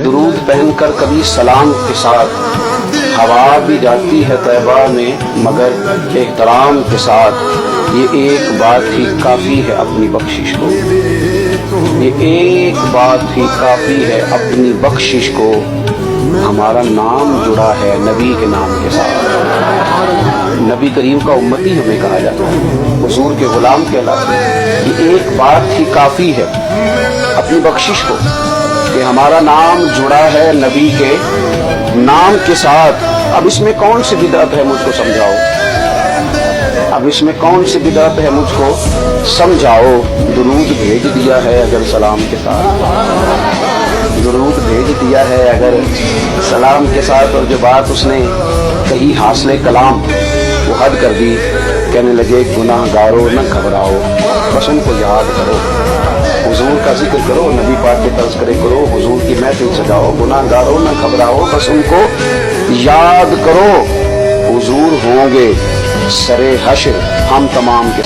درود پہن کر کبھی سلام کے ساتھ ہوا بھی جاتی ہے طیبہ میں مگر احترام کے ساتھ، یہ ایک بات ہی کافی ہے اپنی بخشش کو، یہ ایک بات ہی کافی ہے اپنی بخشش کو، ہمارا نام جڑا ہے نبی کے نام کے ساتھ۔ نبی کریم کا امتی ہمیں کہا جاتا ہے، حضور کے غلام کہلاتے ہیں۔ یہ ایک بات ہی کافی ہے اپنی بخشش کو کہ ہمارا نام جڑا ہے نبی کے نام کے ساتھ۔ اب اس میں کون سی بدعت ہے مجھ کو سمجھاؤ، اب اس میں کون سی بدعت ہے مجھ کو سمجھاؤ۔ درود بھیج دیا ہے اگر سلام کے ساتھ، درود بھیج دیا ہے اگر سلام کے ساتھ، اور جو بات اس نے کہی حاصل کلام وہ حد کر دی، کہنے لگے گناہ گارو نہ گھبراؤ بس ان کو یاد کرو، حضور کا ذکر کرو، نبی پاک کے تذکرے کرو، حضور کی محفل سجاؤ، گناہ گارو نہ گھبراؤ بس ان کو یاد کرو، حضور ہوں گے سرے حشر ہم تمام کے